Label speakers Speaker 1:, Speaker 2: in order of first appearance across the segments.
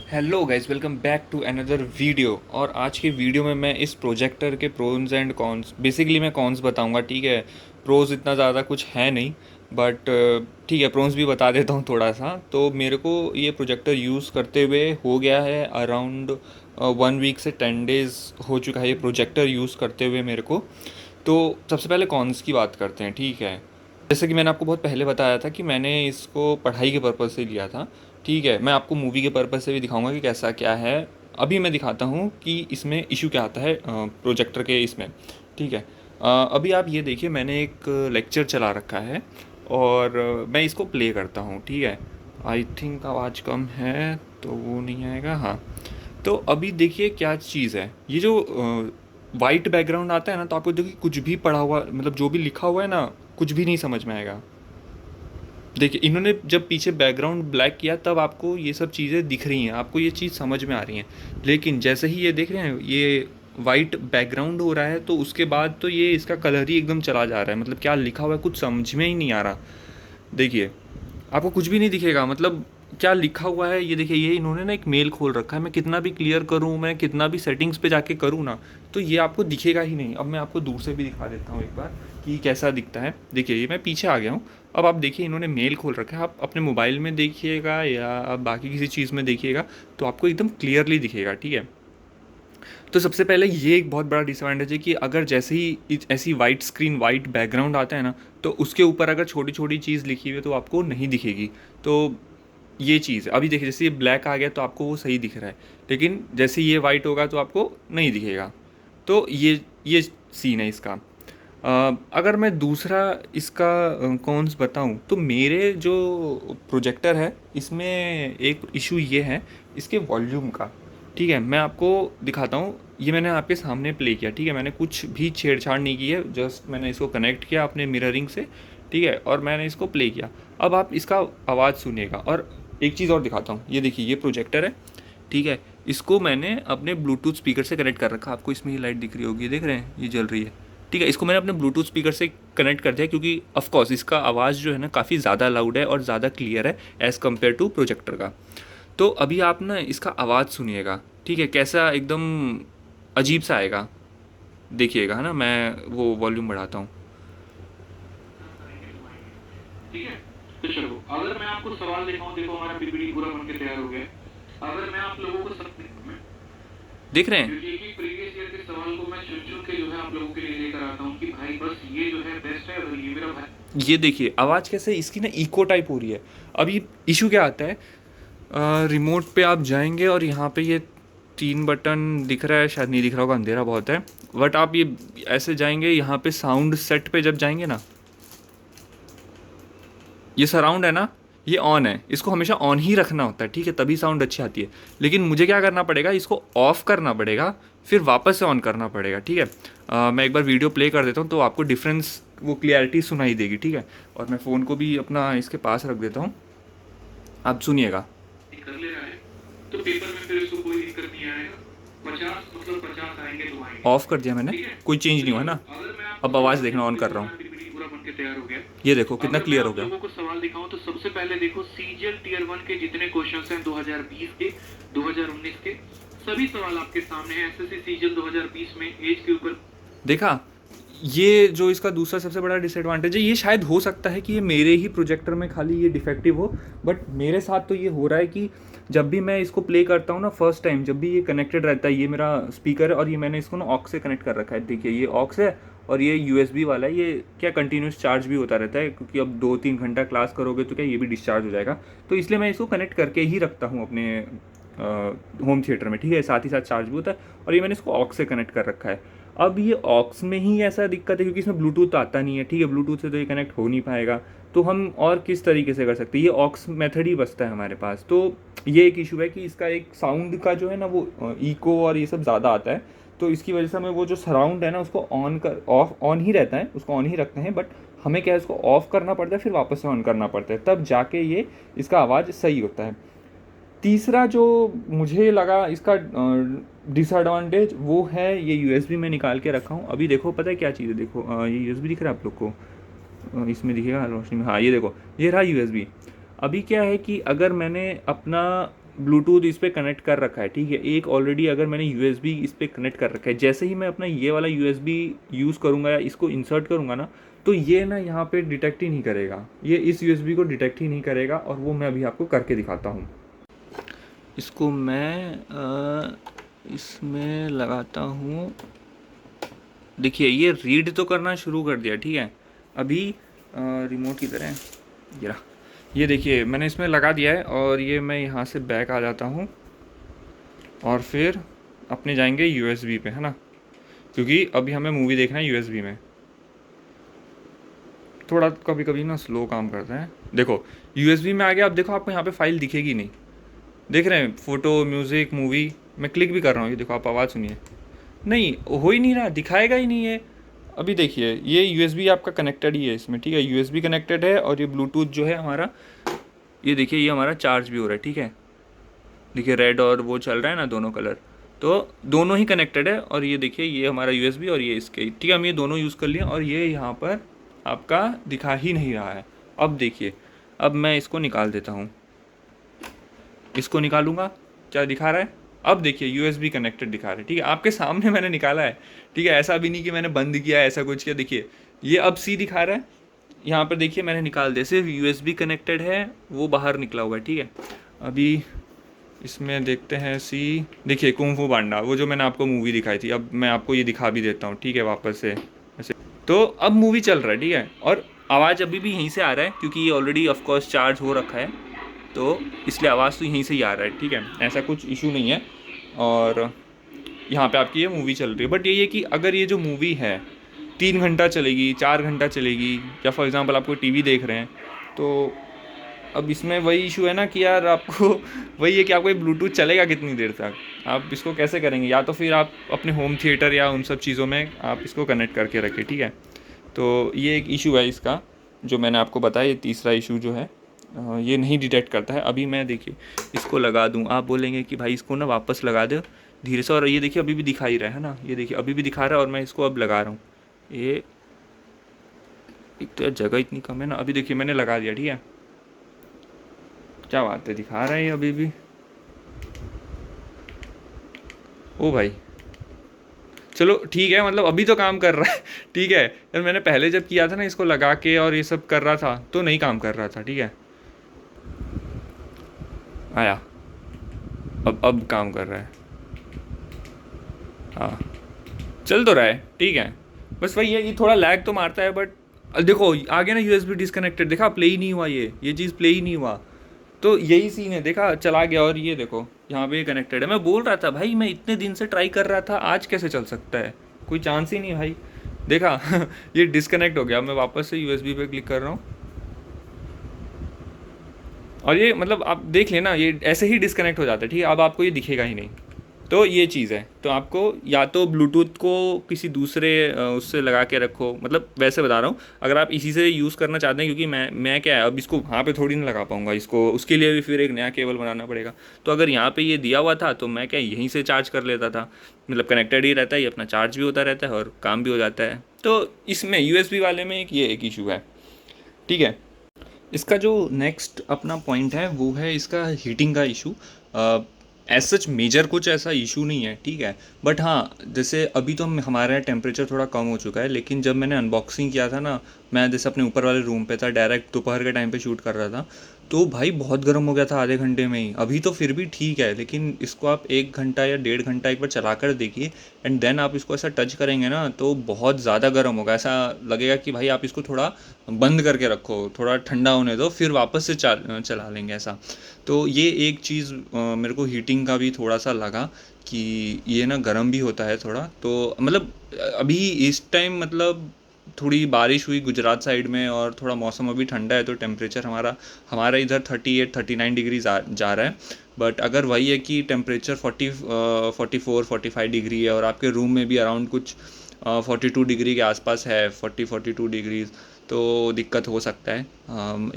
Speaker 1: Hello guys, welcome back to another video. और आज की वीडियो में मैं इस प्रोजेक्टर के प्रोज एंड कॉन्स, बेसिकली मैं कॉन्स बताऊंगा। ठीक है, प्रोज इतना ज़्यादा कुछ है नहीं, बट ठीक है, प्रोज भी बता देता हूँ थोड़ा सा। तो मेरे को ये प्रोजेक्टर यूज़ करते हुए हो गया है अराउंड 1 वीक से 10 डेज़ हो चुका है ये प्रोजेक्टर यूज़ करते हुए मेरे को। तो सबसे पहले कॉन्स की बात करते हैं। ठीक है, जैसे कि मैंने आपको बहुत पहले बताया था कि मैंने इसको पढ़ाई के पर्पज़ से लिया था। ठीक है, मैं आपको मूवी के पर्पज़ से भी दिखाऊंगा कि कैसा क्या है। अभी मैं दिखाता हूँ कि इसमें इशू क्या आता है प्रोजेक्टर के इसमें। ठीक है, अभी आप ये देखिए, मैंने एक लेक्चर चला रखा है और मैं इसको प्ले करता हूँ। ठीक है, आई थिंक आवाज़ कम है तो वो नहीं आएगा। हाँ, तो अभी देखिए क्या चीज़ है। ये जो वाइट बैकग्राउंड आता है ना, तो आपको देखिए कुछ भी पढ़ा हुआ, मतलब जो भी लिखा हुआ है ना, कुछ भी नहीं समझ में आएगा। देखिए इन्होंने जब पीछे बैकग्राउंड ब्लैक किया तब आपको ये सब चीज़ें दिख रही हैं, आपको ये चीज़ समझ में आ रही हैं। लेकिन जैसे ही ये देख रहे हैं, ये वाइट बैकग्राउंड हो रहा है, तो उसके बाद तो ये इसका कलर ही एकदम चला जा रहा है। मतलब क्या लिखा हुआ है कुछ समझ में ही नहीं आ रहा। देखिए, आपको कुछ भी नहीं दिखेगा। मतलब क्या लिखा हुआ है ये देखिए, ये इन्होंने ना एक मेल खोल रखा है। मैं कितना भी क्लियर करूँ, मैं कितना भी सेटिंग्स पे जाके करूँ ना, तो ये आपको दिखेगा ही नहीं। अब मैं आपको दूर से भी दिखा देता हूँ एक बार कि कैसा दिखता है। देखिए, ये मैं पीछे आ गया हूँ। अब आप देखिए, इन्होंने मेल खोल रखा है। आप अपने मोबाइल में देखिएगा या आप बाकी किसी चीज़ में देखिएगा, तो आपको एकदम क्लियरली दिखेगा। ठीक है, तो सबसे पहले ये एक बहुत बड़ा डिसएडवांटेज है कि अगर जैसे ही ऐसी वाइट स्क्रीन, वाइट बैकग्राउंड आता है ना, तो उसके ऊपर अगर छोटी छोटी चीज़ लिखी हुई है तो आपको नहीं दिखेगी। तो ये चीज़ अभी देखिए, जैसे ये ब्लैक आ गया तो आपको वो सही दिख रहा है, लेकिन जैसे ये वाइट होगा तो आपको नहीं दिखेगा। तो ये सीन है इसका। अगर मैं दूसरा इसका कॉन्स बताऊं, तो मेरे जो प्रोजेक्टर है इसमें एक इशू ये है इसके वॉल्यूम का। ठीक है, मैं आपको दिखाता हूँ। ये मैंने आपके सामने प्ले किया। ठीक है, मैंने कुछ भी छेड़छाड़ नहीं की है, जस्ट मैंने इसको कनेक्ट किया अपने मिररिंग से। ठीक है, और मैंने इसको प्ले किया। अब आप इसका आवाज़ सुनिएगा। और एक चीज़ और दिखाता हूँ, ये देखिए, ये प्रोजेक्टर है। ठीक है, इसको मैंने अपने ब्लूटूथ स्पीकर से कनेक्ट कर रखा। आपको इसमें ही लाइट दिख रही होगी, देख रहे हैं, ये जल रही है। ठीक है, इसको मैंने अपने ब्लूटूथ स्पीकर से कनेक्ट कर दिया, क्योंकि ऑफ कोर्स इसका आवाज़ जो है ना काफ़ी ज़्यादा लाउड है और ज़्यादा क्लियर है एज़ कम्पेयर टू प्रोजेक्टर का। तो अभी आप ना इसका आवाज़ सुनिएगा। ठीक है, कैसा एकदम अजीब सा आएगा, देखिएगा, है ना। मैं वो वॉल्यूम बढ़ाता हूँ। ठीक है, तो चलो, अगर मैं आपको सवाल दिखाऊं, देखो हमारा पीपीटी पूरा बन के तैयार हो गया है। अगर मैं आप लोगों को सब देख रहे हैं, क्योंकि एक प्रीवियस ईयर के सवाल को मैं चुन चुन के जो है आप लोगों के लिए लेकर आता हूँ कि भाई बस ये जो है बेस्ट है और ये मेरा भाई। ये देखिए आवाज़ कैसे इसकी ना इको टाइप हो रही है। अभी इशू क्या आता है, रिमोट पे आप जाएंगे और यहाँ पे ये 3 बटन दिख रहा है, शायद नहीं दिख रहा होगा, अंधेरा बहुत है। बट आप ये ऐसे जाएंगे, यहाँ पे साउंड सेट पे जब जाएंगे ना, ये सराउंड है ना, ये ऑन है, इसको हमेशा ऑन ही रखना होता है। ठीक है, तभी साउंड अच्छी आती है। लेकिन मुझे क्या करना पड़ेगा, इसको ऑफ़ करना पड़ेगा, फिर वापस से ऑन करना पड़ेगा। ठीक है, मैं एक बार वीडियो प्ले कर देता हूँ तो आपको डिफरेंस, वो क्लियरिटी सुनाई देगी। ठीक है, और मैं फ़ोन को भी अपना इसके पास रख देता हूँ, आप सुनिएगा। कर ले रहा है तो पेपर में फिर इसको कोई दिक्कत नहीं आएगा। 50 मतलब 50 आएंगे तो आएंगे। ऑफ कर दिया मैंने, कोई चेंज नहीं हुआ है ना। अब आवाज़ देखना, ऑन कर रहा हूँ, पूरा बनके तैयार हो गया। ये देखो कितना क्लियर हो गया। लोगों को सवाल दिखाऊं तो सबसे पहले देखो, सीजीएल टियर 1 के जितने क्वेश्चंस हैं 2020 के, 2019 के, सभी सवाल आपके सामने हैं। एसएससी सीजीएल 2020 में एज के ऊपर देखा। ये जो इसका दूसरा सबसे बड़ा डिसएडवांटेज है, ये शायद हो सकता है कि ये मेरे ही प्रोजेक्टर में खाली ये डिफेक्टिव हो, बट मेरे साथ तो ये हो रहा है कि जब भी मैं इसको प्ले करता हूँ ना, फर्स्ट टाइम जब भी ये कनेक्टेड रहता है, ये मेरा स्पीकर है और ये मैंने इसको ना ऑक्स से कनेक्ट कर रखा है। देखिए, ये ऑक्स है और ये यूएसबी वाला है। ये क्या कंटिन्यूस चार्ज भी होता रहता है, क्योंकि अब 2-3 घंटा क्लास करोगे तो क्या ये भी डिस्चार्ज हो जाएगा। तो इसलिए मैं इसको कनेक्ट करके ही रखता हूँ अपने होम थिएटर में। ठीक है, साथ ही साथ चार्ज भी होता है और ये मैंने इसको ऑक्स से कनेक्ट कर रखा है। अब ये ऑक्स में ही ऐसा दिक्कत है क्योंकि इसमें ब्लूटूथ आता नहीं है। ठीक है, ब्लूटूथ से तो ये कनेक्ट हो नहीं पाएगा, तो हम और किस तरीके से कर सकते हैं, ये ऑक्स मेथड ही बचता है हमारे पास। तो ये एक इशू है कि इसका एक साउंड का जो है ना, वो इको और ये सब ज़्यादा आता है। तो इसकी वजह से हमें वो जो सराउंड है ना, उसको ऑन कर, ऑफ ऑन ही रहता है, उसको ऑन ही रखते हैं, बट हमें क्या है, इसको ऑफ़ करना पड़ता है, फिर वापस से ऑन करना पड़ता है, तब जाके ये इसका आवाज़ सही होता है। तीसरा जो मुझे लगा इसका डिसएडवांटेज, वो है ये यूएसबी में निकाल के रखा हूँ। अभी देखो, पता है क्या चीज़ है, देखो ये यूएसबी दिख रहा है आप लोग को, इसमें दिखेगा रोशनी में, हाँ ये देखो, ये रहा यूएसबी। अभी क्या है कि अगर मैंने अपना ब्लूटूथ इस पर कनेक्ट कर रखा है, ठीक है। एक ऑलरेडी अगर मैंने यूएसबी इस पर कनेक्ट कर रखा है, जैसे ही मैं अपना ये वाला यूएसबी यूज़ करूँगा या इसको इंसर्ट करूँगा ना, तो ये ना यहाँ पे डिटेक्ट ही नहीं करेगा, ये इस यूएसबी को डिटेक्ट ही नहीं करेगा। और वो मैं अभी आपको करके दिखाता हूँ। इसको मैं इसमें लगाता हूँ। देखिए ये रीड तो करना शुरू कर दिया, ठीक है। अभी रिमोट की तरह ये देखिए मैंने इसमें लगा दिया है, और ये मैं यहाँ से बैक आ जाता हूँ और फिर अपने जाएंगे यूएसबी पे, है ना, क्योंकि अभी हमें मूवी देखना है यूएसबी में। थोड़ा कभी कभी ना स्लो काम करता है। देखो यूएसबी में आ गया। अब देखो आपको यहाँ पे फाइल दिखेगी नहीं, देख रहे हैं, फ़ोटो, म्यूज़िक, मूवी। मैं क्लिक भी कर रहा हूँ, ये देखो, आप आवाज़ सुनिए, नहीं हो ही नहीं रहा, दिखाएगा ही नहीं है। अभी देखिए ये यूएसबी आपका कनेक्टेड ही है इसमें, ठीक है, यूएसबी कनेक्टेड है, और ये ब्लूटूथ जो है हमारा, ये देखिए ये हमारा चार्ज भी हो रहा है, ठीक है। देखिए रेड और वो चल रहा है ना, दोनों कलर, तो दोनों ही कनेक्टेड है। और ये देखिए ये हमारा यूएसबी और ये इसके, ठीक है, हम ये दोनों यूज़ कर लिए, और ये यहाँ पर आपका दिखा ही नहीं रहा है। अब देखिए, अब मैं इसको निकाल देता हूँ, इसको निकालूंगा, क्या दिखा रहा है? अब देखिए यूएसबी कनेक्टेड दिखा रहा है, ठीक है, आपके सामने मैंने निकाला है, ठीक है, ऐसा भी नहीं कि मैंने बंद किया है, ऐसा कुछ किया। देखिए ये अब सी दिखा रहा है, यहाँ पर देखिए मैंने निकाल दिया, सिर्फ यूएसबी कनेक्टेड है, वो बाहर निकला हुआ है, ठीक है। अभी इसमें देखते हैं सी, देखिए कुंग फू पांडा, वो जो मैंने आपको मूवी दिखाई थी, अब मैं आपको ये दिखा भी देता हूँ, ठीक है, वापस से ऐसे। तो अब मूवी चल रहा है, ठीक है, और आवाज़ अभी भी यहीं से आ रहा है, क्योंकि ये ऑलरेडी ऑफकोर्स चार्ज हो रखा है, तो इसलिए आवाज़ तो यहीं से ही आ रहा है, ठीक है, ऐसा कुछ इशू नहीं है। और यहाँ पे आपकी ये मूवी चल रही है। बट ये है कि अगर ये जो मूवी है 3 घंटा चलेगी, 4 घंटा चलेगी, या फॉर एग्ज़ाम्पल आपको टीवी देख रहे हैं, तो अब इसमें वही इशू है ना कि यार आपको वही है कि आपको ये ब्लूटूथ चलेगा कितनी देर तक, आप इसको कैसे करेंगे? या तो फिर आप अपने होम थिएटर या उन सब चीज़ों में आप इसको कनेक्ट करके रखें, ठीक है। तो ये एक इशू है इसका, जो मैंने आपको बताया, ये तीसरा इशू जो है, ये नहीं डिटेक्ट करता है। अभी मैं देखिए इसको लगा दूँ, आप बोलेंगे कि भाई इसको ना वापस लगा दो धीरे से, और ये देखिए अभी भी दिखा ही रहा है ना, ये देखिए अभी भी दिखा रहा है, और मैं इसको अब लगा रहा हूँ। ये एक तो यार जगह इतनी कम है ना। अभी देखिए मैंने लगा दिया, ठीक है, क्या बात है, दिखा रहा है ये अभी भी। ओ भाई चलो ठीक है, मतलब अभी तो काम कर रहा है ठीक है। यार मैंने पहले जब किया था ना इसको लगा के और ये सब कर रहा था, तो नहीं काम कर रहा था, ठीक है। आया, अब काम कर रहा है, हाँ चल तो रहा है, ठीक है। बस वही है, ये थोड़ा लैग तो मारता है, बट देखो आगे ना यूएसबी डिसकनेक्टेड, देखा प्ले ही नहीं हुआ, ये चीज़ प्ले ही नहीं हुआ। तो यही सीन है, देखा चला गया, और ये देखो यहाँ पे कनेक्टेड है। मैं बोल रहा था भाई, मैं इतने दिन से ट्राई कर रहा था, आज कैसे चल सकता है? कोई चांस ही नहीं भाई, देखा ये डिसकनेक्ट हो गया। मैं वापस से यूएसबी पे क्लिक कर रहा हूँ, और ये मतलब आप देख लेना, ये ऐसे ही डिसकनेक्ट हो जाता है, ठीक है। अब आपको ये दिखेगा ही नहीं। तो ये चीज़ है, तो आपको या तो ब्लूटूथ को किसी दूसरे उससे लगा के रखो, मतलब वैसे बता रहा हूँ, अगर आप इसी से यूज़ करना चाहते हैं, क्योंकि मैं क्या है, अब इसको वहाँ पे थोड़ी ना लगा पाऊँगा, इसको उसके लिए भी फिर एक नया केबल बनाना पड़ेगा। तो अगर यहाँ पे ये दिया हुआ था, तो मैं क्या यहीं से चार्ज कर लेता था, मतलब कनेक्टेड ही रहता है, ये अपना चार्ज भी होता रहता है और काम भी हो जाता है। तो इसमें यूएसबी वाले में ये एक इशू है, ठीक है। इसका जो नेक्स्ट अपना पॉइंट है वो है इसका हीटिंग का इशू। एज सच मेजर कुछ ऐसा इशू नहीं है, ठीक है, बट हाँ जैसे अभी तो हमारे यहाँ टेम्परेचर थोड़ा कम हो चुका है, लेकिन जब मैंने अनबॉक्सिंग किया था ना, मैं जैसे अपने ऊपर वाले रूम पे था, डायरेक्ट दोपहर के टाइम पे शूट कर रहा था, तो भाई बहुत गर्म हो गया था आधे घंटे में ही। अभी तो फिर भी ठीक है, लेकिन इसको आप 1 घंटा या 1.5 घंटा एक बार चला कर देखिए, एंड देन आप इसको ऐसा टच करेंगे ना, तो बहुत ज़्यादा गर्म होगा, ऐसा लगेगा कि भाई आप इसको थोड़ा बंद करके रखो, थोड़ा ठंडा होने दो, फिर वापस से चला लेंगे ऐसा। तो ये एक चीज़ मेरे को हीटिंग का भी थोड़ा सा लगा कि ये ना गर्म भी होता है थोड़ा। तो मतलब अभी इस टाइम मतलब थोड़ी बारिश हुई गुजरात साइड में, और थोड़ा मौसम अभी ठंडा है, तो टेम्परेचर हमारा इधर 38-39 डिग्री जा रहा है। बट अगर वही है कि टेम्परेचर 44-45 डिग्री है, और आपके रूम में भी अराउंड कुछ 42 डिग्री के आसपास है, 42 डिग्रीज, तो दिक्कत हो सकता है।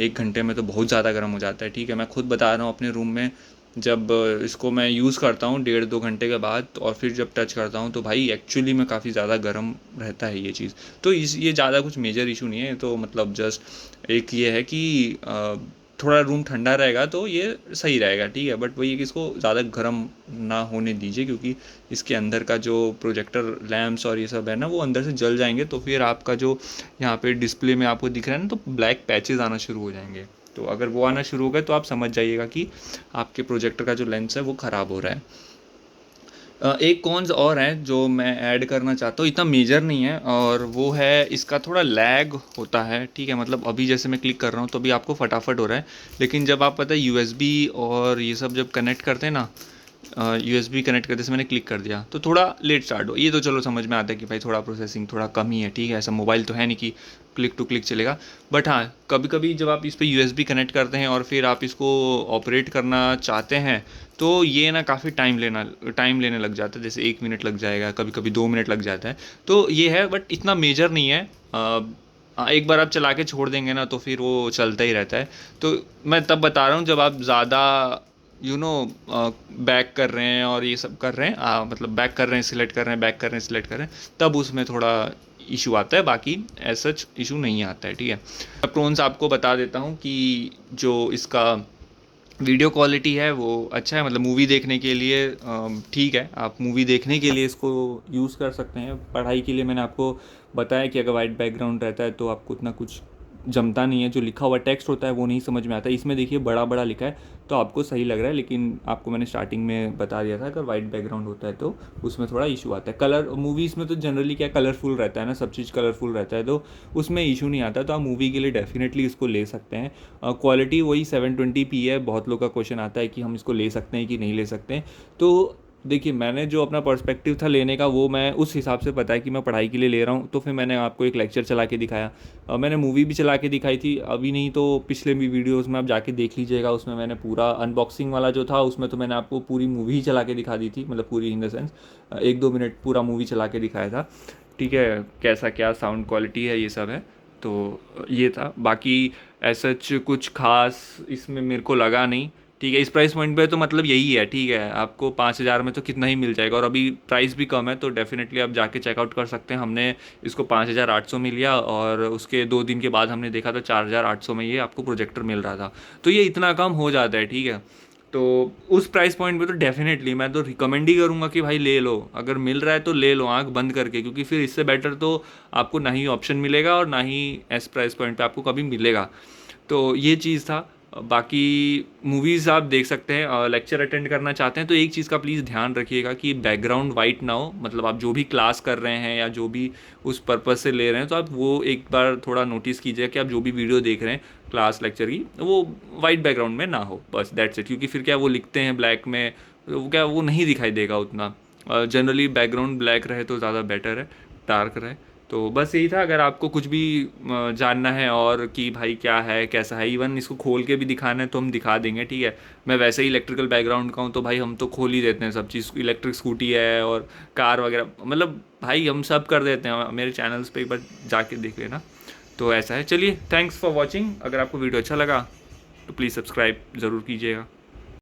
Speaker 1: 1 घंटे में तो बहुत ज़्यादा गर्म हो जाता है, ठीक है। मैं खुद बता रहा हूँ अपने रूम में, जब इसको मैं यूज़ करता हूँ 1.5-2 घंटे के बाद, और फिर जब टच करता हूँ, तो भाई एक्चुअली में काफ़ी ज़्यादा गर्म रहता है ये चीज़। तो ये ज़्यादा कुछ मेजर इशू नहीं है, तो मतलब जस्ट एक ये है कि थोड़ा रूम ठंडा रहेगा तो ये सही रहेगा, ठीक है। बट वही है कि इसको ज़्यादा गर्म ना होने दीजिए, क्योंकि इसके अंदर का जो प्रोजेक्टर लैम्प्स और ये सब है ना, वो अंदर से जल जाएंगे, तो फिर आपका जो यहाँ पे डिस्प्ले में आपको दिख रहा है ना, तो ब्लैक पैचेस आना शुरू हो जाएंगे। तो अगर वो आना शुरू हो गए तो आप समझ जाइएगा कि आपके प्रोजेक्टर का जो लेंस है वो ख़राब हो रहा है। एक कॉन्स और हैं जो मैं ऐड करना चाहता हूँ, इतना मेजर नहीं है, और वो है इसका थोड़ा लैग होता है, ठीक है। मतलब अभी जैसे मैं क्लिक कर रहा हूँ तो अभी आपको फटाफट हो रहा है, लेकिन जब आप पता है यूएसबी और ये सब जब कनेक्ट करते हैं ना, यूएसबी कनेक्ट करते से मैंने क्लिक कर दिया तो थोड़ा लेट स्टार्ट हो, ये तो चलो समझ में आता है कि भाई थोड़ा प्रोसेसिंग थोड़ा कम ही है, ठीक है। ऐसा मोबाइल तो है नहीं कि क्लिक टू क्लिक चलेगा। बट हाँ, कभी कभी जब आप इस पर यूएसबी कनेक्ट करते हैं और फिर आप इसको ऑपरेट करना चाहते हैं तो ये ना काफ़ी टाइम लेने लग जाता है, जैसे 1 मिनट लग जाएगा, कभी कभी 2 मिनट लग जाता है। तो ये है, बट इतना मेजर नहीं है। एक बार आप चला के छोड़ देंगे ना तो फिर वो चलता ही रहता है। तो मैं तब बता रहा हूँ जब आप ज़्यादा बैक कर रहे हैं और ये सब कर रहे हैं, मतलब बैक कर रहे हैं, सिलेक्ट कर रहे हैं, बैक कर रहे हैं, सिलेक्ट कर रहे हैं, तब उसमें थोड़ा इशू आता है, बाकी ऐसा इशू नहीं आता है, ठीक है। प्रोन्स आपको बता देता हूँ कि जो इसका वीडियो क्वालिटी है वो अच्छा है, मतलब मूवी देखने के लिए ठीक है। आप मूवी देखने के लिए इसको यूज़ कर सकते हैं। पढ़ाई के लिए मैंने आपको बताया कि अगर वाइट बैकग्राउंड रहता है तो आपको उतना कुछ जमता नहीं है, जो लिखा हुआ टेक्स्ट होता है वो नहीं समझ में आता है। इसमें देखिए बड़ा बड़ा लिखा है तो आपको सही लग रहा है, लेकिन आपको मैंने स्टार्टिंग में बता दिया था अगर वाइट बैकग्राउंड होता है तो उसमें थोड़ा इशू आता है। कलर मूवीज़ में तो जनरली क्या कलरफुल रहता है ना, सब चीज़ कलरफुल रहता है तो उसमें इशू नहीं आता, तो आप मूवी के लिए डेफिनेटली इसको ले सकते हैं। क्वालिटी वही 720p है। बहुत लोग का क्वेश्चन आता है कि हम इसको ले सकते हैं कि नहीं ले सकते हैं। तो देखिए, मैंने जो अपना पर्सपेक्टिव था लेने का वो मैं उस हिसाब से पता है कि मैं पढ़ाई के लिए ले रहा हूँ, तो फिर मैंने आपको एक लेक्चर चला के दिखाया। मैंने मूवी भी चला के दिखाई थी, अभी नहीं तो पिछले भी वीडियोस में आप जाके देख लीजिएगा, उसमें मैंने पूरा अनबॉक्सिंग वाला जो था उसमें तो मैंने आपको पूरी मूवी ही चला के दिखा दी थी, मतलब पूरी इन द सेंस 1-2 मिनट पूरा मूवी चला के दिखाया था, ठीक है। कैसा क्या साउंड क्वालिटी है ये सब है, तो ये था। बाकी ऐसा कुछ खास इसमें मेरे को लगा नहीं, ठीक है। इस प्राइस पॉइंट पे तो मतलब यही है, ठीक है। आपको 5,000 में तो कितना ही मिल जाएगा, और अभी प्राइस भी कम है तो डेफिनेटली आप जाके चेकआउट कर सकते हैं। हमने इसको 5,800 में लिया और उसके 2 दिन के बाद हमने देखा तो 4,800 में ये आपको प्रोजेक्टर मिल रहा था, तो ये इतना कम हो जाता है, ठीक है। तो उस प्राइस पॉइंट पे तो डेफिनेटली मैं तो रिकमेंड ही करूँगा कि भाई ले लो, अगर मिल रहा है तो ले लो आंख बंद करके, क्योंकि फिर इससे बेटर तो आपको ना ही ऑप्शन मिलेगा और ना ही इस प्राइस पॉइंट पे आपको कभी मिलेगा। तो ये चीज़ था। बाकी मूवीज़ आप देख सकते हैं। लेक्चर अटेंड करना चाहते हैं तो एक चीज़ का प्लीज़ ध्यान रखिएगा कि बैकग्राउंड वाइट ना हो, मतलब आप जो भी क्लास कर रहे हैं या जो भी उस पर्पज़ से ले रहे हैं तो आप वो एक बार थोड़ा नोटिस कीजिएगा कि आप जो भी वीडियो देख रहे हैं क्लास लेक्चर की वो वाइट बैकग्राउंड में ना हो, बस दैट्स इट। क्योंकि फिर क्या वो लिखते हैं ब्लैक में, वो क्या वो नहीं दिखाई देगा उतना। जनरली बैकग्राउंड ब्लैक रहे तो ज़्यादा बेटर है, डार्क रहे। तो बस यही था। अगर आपको कुछ भी जानना है और कि भाई क्या है कैसा है, इवन इसको खोल के भी दिखाना है तो हम दिखा देंगे, ठीक है। मैं वैसे ही इलेक्ट्रिकल बैकग्राउंड का हूँ तो भाई हम तो खोल ही देते हैं सब चीज़, इलेक्ट्रिक स्कूटी है और कार वगैरह, मतलब भाई हम सब कर देते हैं। मेरे चैनल्स पे एक बार जाके देख लेना। तो ऐसा है, चलिए थैंक्स फॉर वॉचिंग। अगर आपको वीडियो अच्छा लगा तो प्लीज़ सब्सक्राइब ज़रूर कीजिएगा।